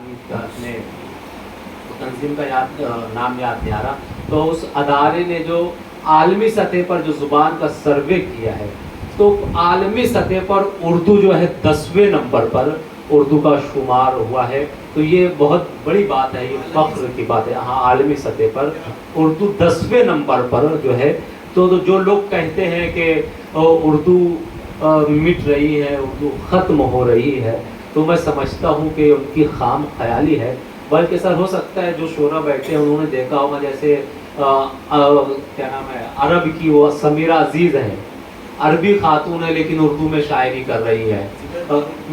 अपने तंजीम का नाम याद नहीं आ रहा, तो उस अदारे ने जो आलमी सतह पर जो ज़ुबान का सर्वे किया है, तो आलमी सतह पर उर्दू जो है 10वें नंबर पर उर्दू का शुमार हुआ है। तो ये बहुत बड़ी बात है, ये फख्र की बात है। हाँ, आलमी सतह पर उर्दू 10वें नंबर पर जो है। तो जो लोग कहते हैं कि उर्दू मिट रही है, उर्दू ख़त्म हो रही है, तो मैं समझता हूँ कि उनकी खाम ख्याली है। बल्कि सर हो सकता है जो शोरा बैठे हैं उन्होंने देखा होगा, जैसे क्या नाम है, अरब की वो समीरा अजीज़ है, अरबी खातून है लेकिन उर्दू में शायरी कर रही है।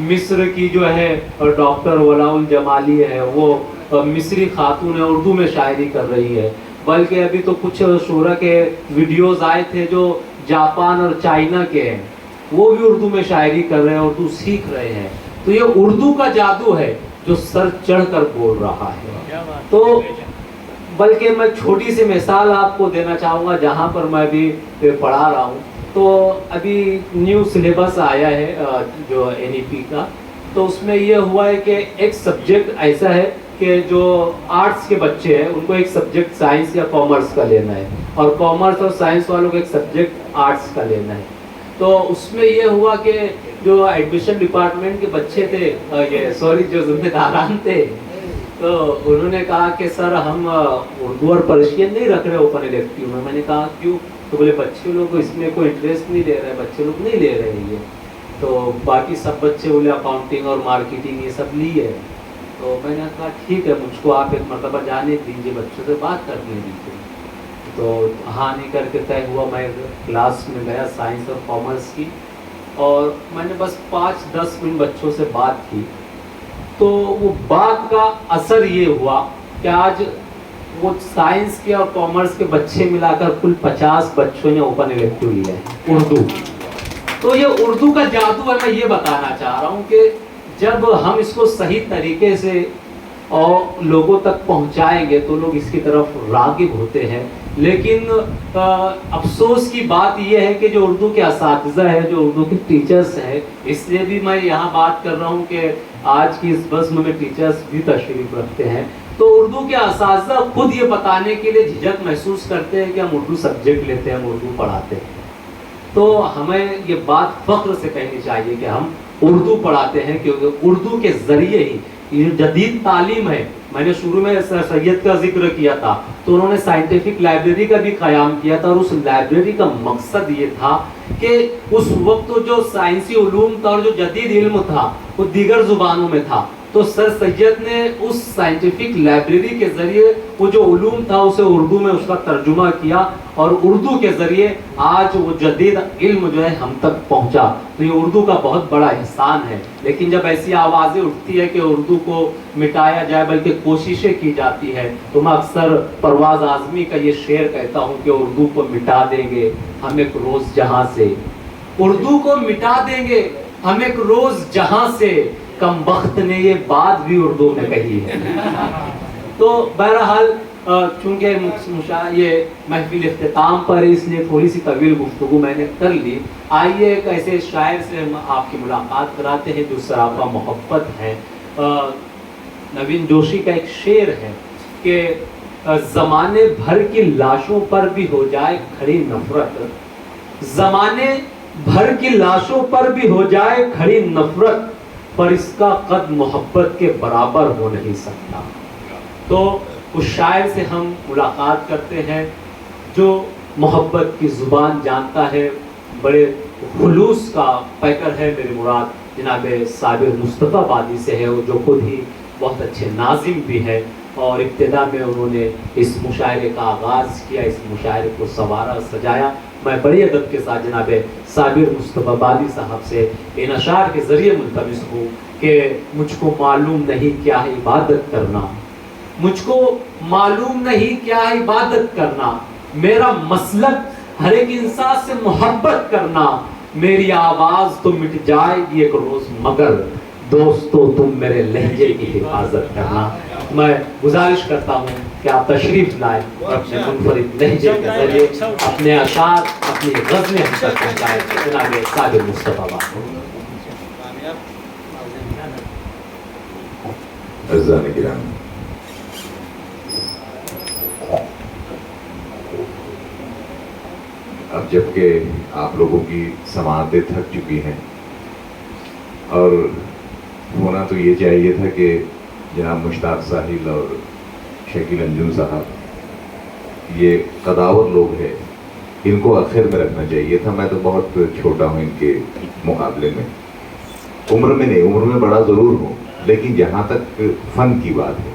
मिस्र की जो है डॉक्टर वलाउल जमाली है, वो मिस्री खातून है, उर्दू में शायरी कर रही है। बल्कि अभी तो कुछ शोरा के वीडियोस आए थे जो जापान और चाइना के हैं, वो भी उर्दू में शायरी कर रहे हैं, उर्दू सीख रहे हैं। तो ये उर्दू का जादू है जो सर चढ़कर बोल रहा है। तो बल्कि मैं छोटी सी मिसाल आपको देना चाहूँगा जहाँ पर मैं भी पढ़ा रहा हूँ। तो अभी न्यू सिलेबस आया है जो NEP का, तो उसमें ये हुआ है कि एक सब्जेक्ट ऐसा है कि जो आर्ट्स के बच्चे हैं उनको एक सब्जेक्ट साइंस या कॉमर्स का लेना है, और कॉमर्स और साइंस वालों को एक सब्जेक्ट आर्ट्स का लेना है। तो उसमें ये हुआ कि जो एडमिशन डिपार्टमेंट के बच्चे थे, ये सॉरी जो जिम्मेदारान थे, तो उन्होंने कहा कि सर हम उर्दू और पर्शियन नहीं रख रहे ओपन इलेक्टिव में। मैंने कहा क्यों? तो बोले बच्चे लोग इसमें कोई इंटरेस्ट नहीं ले रहे, बच्चे लोग नहीं ले रहे हैं ये। तो बाकी सब बच्चे बोले अकाउंटिंग और मार्केटिंग ये सब ली है। तो मैंने कहा ठीक है, मुझको आप एक मरतबा जाने दीजिए, बच्चों से बात करने दीजिए। तो हाँ नहीं करके तय हुआ, मैं क्लास में गया साइंस और कॉमर्स की, और मैंने बस 5-10 मिनट बच्चों से बात की। तो वो बात का असर ये हुआ कि आज वो साइंस के और कॉमर्स के बच्चे मिलाकर कुल 50 बच्चों ने ओपन इलेक्टिव लिया है उर्दू। तो ये उर्दू का जादू है। मैं ये बताना चाह रहा हूँ कि जब हम इसको सही तरीके से और लोगों तक पहुँचाएंगे तो लोग इसकी तरफ राग़िब होते हैं। लेकिन अफसोस की बात यह है कि जो उर्दू के असातिज़ा है, जो उर्दू के टीचर्स हैं, इसलिए भी मैं यहाँ बात कर रहा हूँ कि आज की इस बज़्म में टीचर्स भी तशरीफ़ रखते हैं। तो उर्दू के असातिज़ा खुद ये बताने के लिए झिझक महसूस करते हैं कि हम उर्दू सब्जेक्ट लेते हैं, हम उर्दू पढ़ाते हैं। तो हमें ये बात फ़ख्र से कहनी चाहिए कि हम उर्दू पढ़ाते हैं, क्योंकि उर्दू के ज़रिए ही ये जदीद तालीम है। मैंने शुरू में सैयद का जिक्र किया था, तो उन्होंने साइंटिफिक लाइब्रेरी का भी क़याम किया था, और उस लाइब्रेरी का मकसद ये था कि उस वक्त जो साइंसी उलूम था और जो जदीद इल्म था वो दीगर ज़ुबानों में था। तो सर सैयद ने उस साइंटिफिक लाइब्रेरी के ज़रिए वो जो उलूम था उसे उर्दू में उसका तर्जुमा किया, और उर्दू के ज़रिए आज वो जदीद इल्म जो है हम तक पहुंचा। तो ये उर्दू का बहुत बड़ा एहसान है। लेकिन जब ऐसी आवाज़ें उठती है कि उर्दू को मिटाया जाए, बल्कि कोशिशें की जाती है, तो मैं अक्सर परवाज़ आज़मी का ये शेर कहता हूँ कि उर्दू को मिटा देंगे हम एक रोज़ जहाँ से, उर्दू को मिटा देंगे हम एक रोज़ जहाँ से, कम वक्त ने ये बात भी उर्दू में कही है। तो बहरहाल चूँकि ये महफिल इख्तिताम पर, इसलिए थोड़ी सी तवील गुफ्तगू मैंने कर ली। आइए एक ऐसे शायर से हम आपकी मुलाकात कराते हैं जो सरापा मोहब्बत है। नवीन जोशी का एक शेर है कि ज़माने भर की लाशों पर भी हो जाए खड़ी नफरत, ज़माने भर की लाशों पर भी हो जाए खड़ी नफरत, पर इसका कद मोहब्बत के बराबर हो नहीं सकता। तो उस शायर से हम मुलाकात करते हैं जो मोहब्बत की ज़ुबान जानता है, बड़े खुलूस का पैकर है। मेरी मुराद जनाब साबिर मुस्तफ़ाबादी से है, वो जो खुद ही बहुत अच्छे नाज़िम भी है, और इब्तिदा में उन्होंने इस मुशायरे का आगाज़ किया, इस मुशायरे को संवारा सजाया। मैं बड़ी अदब के साथ जनाब साबिर मुस्तफ़ाबादी साहब से इन अशार के ज़रिए मुल्तमिस हूँ कि मुझको मालूम नहीं क्या है इबादत करना, मुझको मालूम नहीं क्या है इबादत करना, मेरा मसलक हर एक इंसान से मोहब्बत करना, मेरी आवाज़ तो मिट जाएगी एक रोज़ मगर दोस्तों तुम मेरे लहजे की हिफाजत करना। मैं गुजारिश करता हूँ कि आप तशरीफ़ लाएं और अपने मुनफरिद लहजे के ज़रिए अपने अशार, अपनी ग़ज़लें हम तक पहुँचाएं। जनाब साबिर मुस्तफ़ाबादी। عزیزان کرام، اب جب کہ آپ لوگوں کی سماعتیں تھک چکی ہیں، اور ہونا تو یہ چاہیے تھا کہ جناب مشتاق ساحل اور شکیل انجم صاحب یہ قداور لوگ ہیں، ان کو آخر میں رکھنا چاہیے تھا. میں تو بہت چھوٹا ہوں ان کے مقابلے میں، عمر میں نہیں، عمر میں بڑا ضرور ہوں، لیکن جہاں تک فن کی بات ہے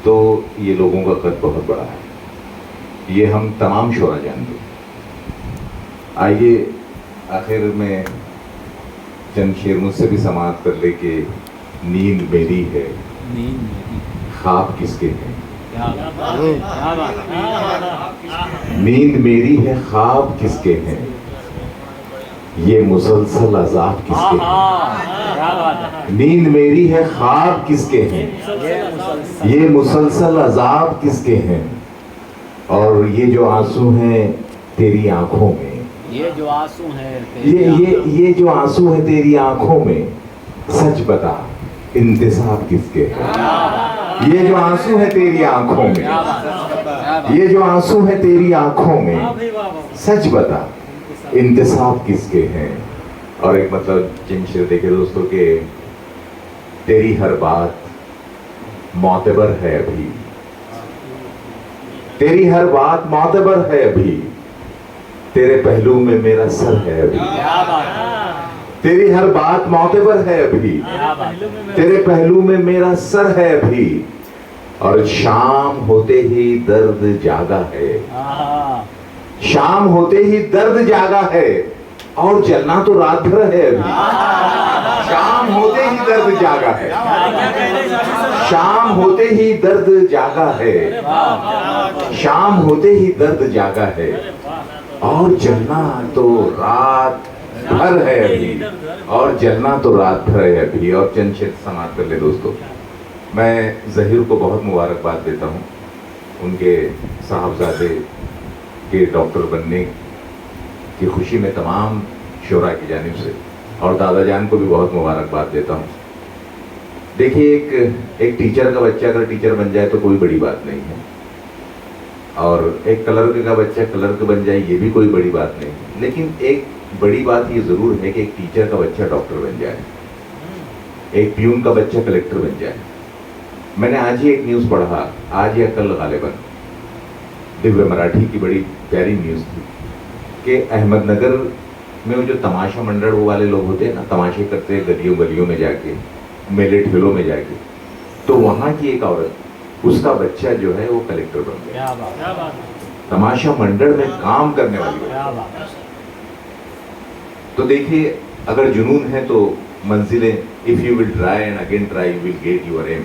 تو یہ لوگوں کا قد بہت بڑا ہے، یہ ہم تمام شعراء جانتے ہیں. آئیے آخر میں چند شعر مجھ سے بھی سماعت کر لے کہ نیند میری ہے، خواب کس کے ہیں. نیند میری ہے، خواب کس کے ہیں، یہ مسلسل عذاب کس کے ہیں. نیند میری ہے، خواب کس کے ہیں، یہ مسلسل عذاب کس کے ہیں. اور یہ جو آنسو ہیں تیری آنکھوں میں، یہ جو آنسو ہے تیری آنکھوں میں، سچ بتا انتصاب کس کے ہیں. یہ جو آنسو ہے تیری آنکھوں میں، یہ جو آنسو ہے تیری آنکھوں میں، سچ بتا انتصاب کس کے ہیں. اور ایک مطلب چند شعر دیکھے دوستوں کہ تیری ہر بات معتبر ہے ابھی، تیری ہر بات معتبر ہے ابھی، تیرے پہلو میں میرا سر ہے ابھی. تیری ہر بات معتبر ہے ابھی، تیرے پہلو میں میرا سر ہے ابھی. اور شام ہوتے ہی درد جاگا ہے، شام ہوتے ہی درد جاگا ہے، اور جلنا تو رات بھر ہے ابھی. شام ہوتے ہی درد جاگا ہے، شام ہوتے ہی درد جاگا ہے، شام ہوتے ہی درد جاگا ہے، اور جلنا تو رات بھر ہے ابھی، اور جلنا تو رات بھر ہے ابھی. اور چند شعر سماعت کر لے دوستو. میں ظہیر کو بہت مبارکباد دیتا ہوں ان کے صاحبزادے کے ڈاکٹر بننے کی خوشی میں تمام شعراء کی جانب سے، اور دادا جان کو بھی بہت مبارکباد دیتا ہوں. دیکھیے ایک ٹیچر کا بچہ اگر ٹیچر بن جائے تو کوئی بڑی بات نہیں ہے، اور ایک کلرک کا بچہ کلرک بن جائے یہ بھی کوئی بڑی بات نہیں ہے. لیکن ایک بڑی بات یہ ضرور ہے کہ ایک ٹیچر کا بچہ ڈاکٹر بن جائے، ایک پیون کا بچہ کلیکٹر بن جائے. میں نے آج ہی ایک نیوز پڑھا، آج یا کل غالباً، دیویہ مراٹھی کی بڑی پیاری نیوز تھی کہ احمد نگر میں وہ جو تماشا منڈل وہ والے لوگ ہوتے ہیں نا، تماشے کرتے ہیں گلیوں گلیوں میں جا کے، میلے ٹھیلوں میں جا کے، تو وہاں کی ایک عورت، اس کا بچہ جو ہے وہ کلیکٹر بن گیا. تماشا منڈل میں کام کرنے والی ہے. تو دیکھیے اگر جنون ہے تو منزلیں if you will try and again try you will get your aim.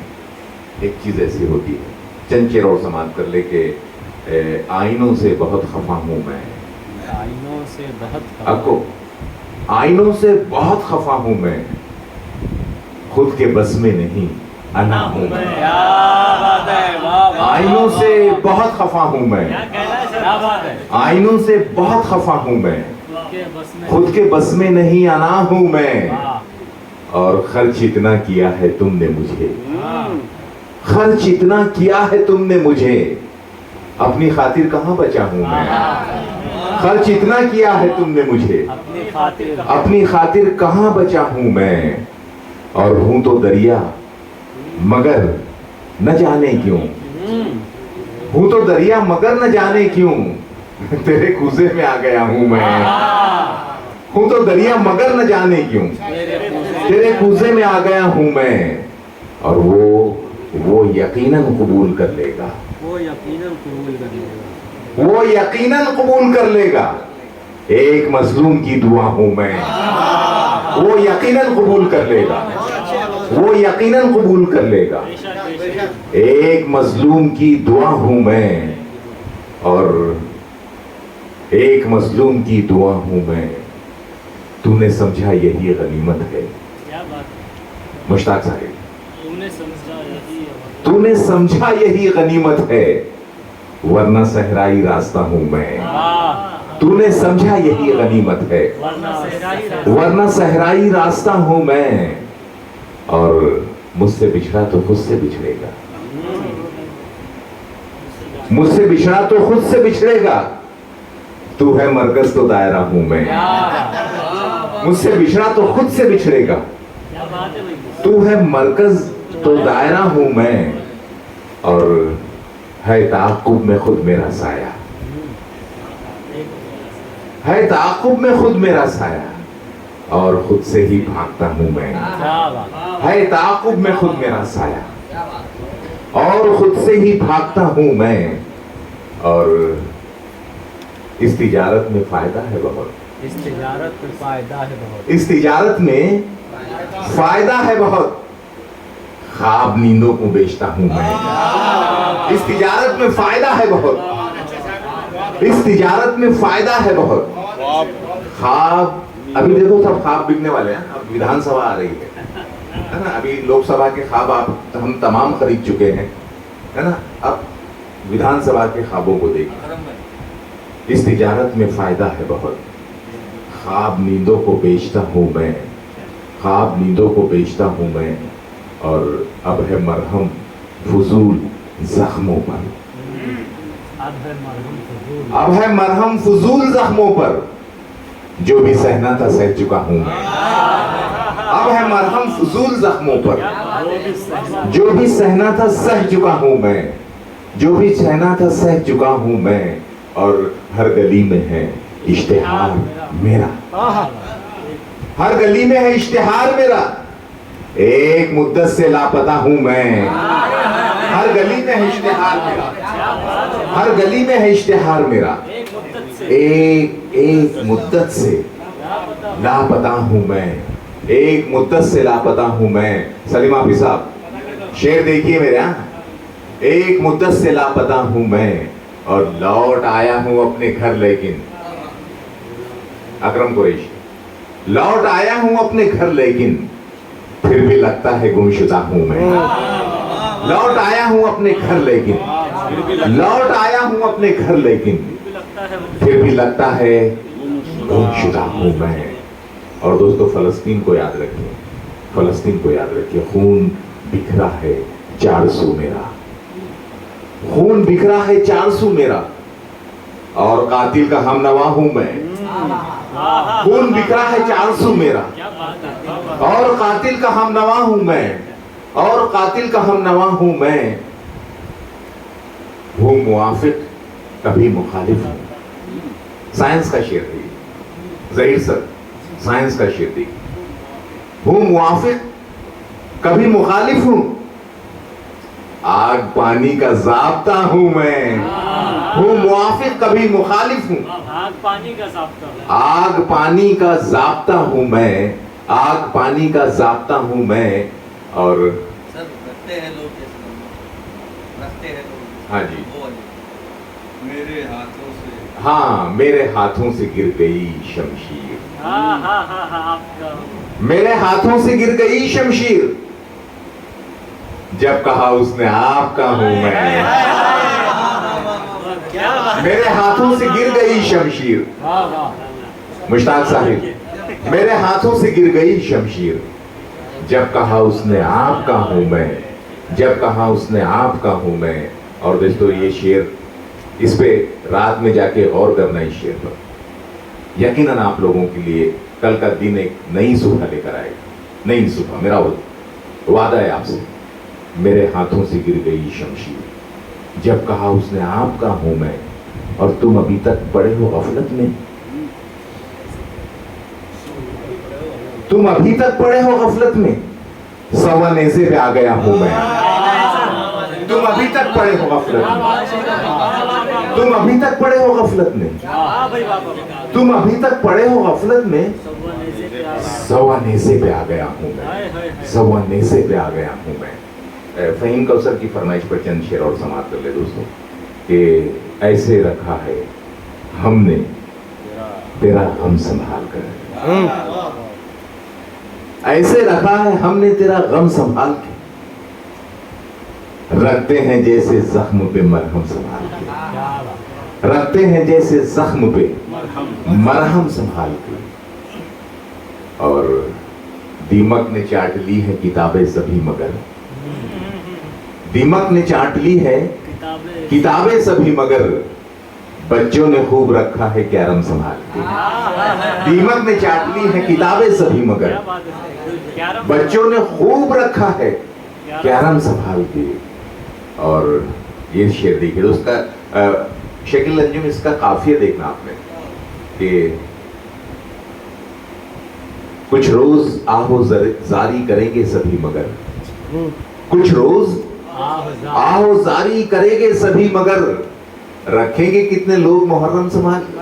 ایک چیز ایسی ہوتی ہے. چند شعر اور سماعت کر لے کہ آئینوں سے بہت خفا ہوں میں، آئینوں سے بہت خفا ہوں میں، خود کے بس میں نہیں انا ہوں میں. آئینوں سے بہت خفا ہوں میں، آئینوں سے بہت خفا ہوں میں، خود کے بس میں نہیں انا ہوں میں. اور خرچ اتنا کیا ہے تم نے مجھے، خرچ اتنا کیا ہے تم نے مجھے، اپنی خاطر کہاں بچا ہوں میں. خرچ اتنا کیا ہے تم نے مجھے، اپنی خاطر کہاں بچا ہوں میں. اور ہوں تو دریا مگر نہ جانے کیوں، ہوں تو دریا مگر نہ جانے کیوں، تیرے کوزے میں آ گیا ہوں میں. ہوں تو دریا مگر نہ جانے کیوں، تیرے کوزے میں آ گیا ہوں میں. اور وہ یقیناً قبول کر لے گا، وہ یقیناً قبول کر لے گا. ایک مظلوم کی دعا ہوں میں، وہ یقیناً قبول کر لے گا، وہ یقیناً قبول کر لے گا. ایک مظلوم کی دعا ہوں میں، اور ایک مظلوم کی دعا ہوں میں. تو نے سمجھا یہی غنیمت ہے. مشتاق صاحب، تو نے سمجھا یہی غنیمت ہے، ورنہ صحرائی راستہ ہوں میں. تو نے سمجھا یہی غنیمت ہے، ورنہ صحرائی راستہ ہوں میں. اور मुझसे बिछड़ा तो खुद से बिछड़ेगा, मुझसे बिछड़ा तो खुद से बिछड़ेगा, तू है मरकज तो दायरा हूं मैं। मुझसे बिछड़ा तो खुद से बिछड़ेगा, तू है मरकज तो दायरा हूं मैं, और है ताक़ुब में खुद मेरा साया, है ताक़ुब में खुद मेरा साया, और खुद से ही भागता हूं मैं। है ताक़ुब में खुद मेरा साया, और खुद से ही भागता हूं मैं, और इस तिजारत में फायदा है बहुत, इस तिजारत में फायदा है बहुत, इस तिजारत में फायदा है बहुत, ख्वाब नींदों को बेचता हूं मैं। इस तिजारत में फायदा है बहुत, इस तिजारत में फायदा है बहुत, ख्वाब, अभी देखो सब ख्वाब बिकने वाले हैं। अब विधानसभा आ रही है ना, अभी लोकसभा के ख्वाब हम तमाम खरीद चुके हैं, है ना। अब विधानसभा के ख्वाबों को देखिए। इस तिजारत में फायदा है बहुत, ख्वाब नींदों को बेचता हूं मैं, ख्वाब नींदों को बेचता हूं मैं, और अब है मरहम फजूल जख्मों पर, अब है मरहम फजूल जख्मों पर, जो भी सहना था सह चुका हूं मैं। अब है मरहम फजूल जख्मों पर, जो भी सहना था सह चुका हूं मैं, जो भी सहना था सह चुका हूं मैं, और हर गली में है इश्तिहार मेरा, हर गली में है इश्तिहार मेरा, एक मुद्दत से लापता हूं मैं। हर गली में है इश्तिहार मेरा, हर गली में है इश्तिहार मेरा, एक मुद्दत से लापता हूं मैं, एक मुद्दत से लापता हूं मैं। सलीम हाफिज साहब शेर देखिए मेरे यहाँ। एक मुद्दत से लापता हूं मैं, और लौट आया हूं अपने घर, लेकिन अकरम कुरैशी, लौट आया हूं अपने घर, लेकिन फिर भी लगता है गुमशुदा हूं मैं। लौट आया हूं अपने घर, लेकिन लौट आया हूं अपने घर, लेकिन फिर भी लगता है गुमशुदा हूं मैं। और दोस्तों फलस्तीन को याद रखिए, फलस्तीन को याद रखिए। खून बिखरा है 400 मेरा, खून बिखरा है 400 मेरा, और कातिल का हमनवा हूं मैं। खून बिखरा है 400 मेरा, और कातिल का हमनवा हूं मैं, और कातिल का हमनवा हूं मैं। हूं मुआफिक कभी मुखालिफ हूं। साइंस का शेर थी ज़हीर सर, साइंस का शेर थी। हूं मुआफिक कभी मुखालिफ हूं, आग पानी का ज़ाब्ता हूं मैं। हूं मुआफिक कभी मुखालिफ हूं, आग पानी का ज़ाब्ता, आग पानी का ज़ाब्ता हूं मैं, आग पानी का ज़ाब्ता हूं मैं। और सर रखते हैं लोग, रखते हैं लोग, हाँ जी, मेरे हाथों से, हाँ मेरे हाथों से गिर गई शमशीर, आपका मेरे हाथों से गिर गई शमशीर, जब कहा उसने आपका हूं मैं। मेरे हाथों से गिर गई शमशीर, मुश्ताक साहिब, मेरे हाथों से गिर गई शमशीर, जब कहा उसने आपका हूं मैं, जब कहा उसने आपका हूं मैं। और दोस्तों ये शेर, इस पे रात में जाके गौर करना इस शेर पर। यकीनन आप लोगों के लिए कल का दिन एक नई सुबह लेकर आएगा, नई सुबह। मेरा वादा है आपसे। मेरे हाथों से गिर गई शमशीर, जब कहा उसने आपका हूं मैं, और तुम अभी तक पड़े हो गफलत में, तुम अभी तक पड़े हो गफलत में, सवा नेज़े पे आ गया हूं मैं। तुम अभी तक पड़े हो गफलत में, तुम अभी तक पड़े हो गफलत में, तुम अभी तक पड़े हो गफलत में, सवा नेज़े पे आ गया हूं मैं, सवा नेज़े पे आ गया हूं मैं। फहीम कौसर की फरमाइश पर चंद शेर और समाप्त कर ले दोस्तों, कि ऐसे रखा है हमने तेरा गम संभाल कर, ऐसे रखा है हमने तेरा गम संभाल के, रखते हैं जैसे जख्म पे मरहम संभाल के, रखते हैं जैसे जख्म पे मरहम संभाल के, और दीमक ने चाट ली है किताबें सभी मगर, दीमक ने चाट ली है किताबें किताबें सभी मगर, बच्चों ने खूब रखा है कैरम संभाल के। दीमक ने चाट ली है किताबें सभी मगर, क्या बात है, कैरम बच्चों ने खूब रखा है कैरम संभाल के। और ये शेर देखिए उसका शकील अंजुम, इसका काफिया देखना आपने कि कुछ रोज आहो जारी करेंगे सभी मगर, कुछ रोज आहो जारी करेंगे सभी मगर, रखेंगे कितने लोग मुहर्रम संभाल के,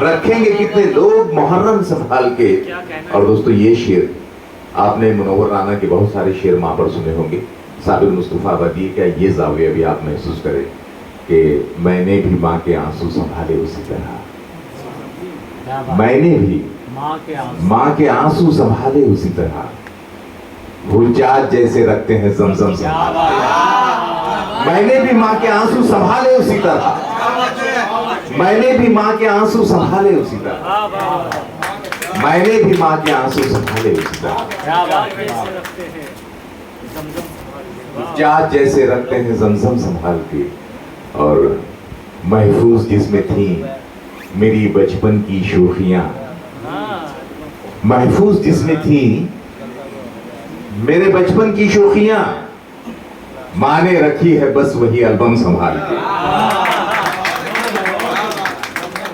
रखेंगे कितने लोग मुहर्रम संभाल के। और दोस्तों ये शेर आपने मुनव्वर राना के बहुत सारे शेर वहां पर सुने होंगे। साबिर मुस्तफा आबादी का ये जाविया भी आप महसूस करें कि मैंने भी माँ के आंसू संभाले उसी तरह, मैंने भी माँ के आंसू संभाले उसी तरह, हुज्जाज जैसे रखते हैं जमजम संभाले। मैंने भी माँ के आंसू संभाले उसी तरह, मैंने भी माँ के आंसू संभाले उसी तरह, मैंने भी माँ के आंसू संभाले उसी तरह, हुज्जाज जैसे रखते हैं जमजम संभाल के। और महफूज जिसमें थी मेरी बचपन की शोखियां, महफूज जिसमें थी मेरे बचपन की शोखियां, माँ ने रखी है बस वही एल्बम संभाल के।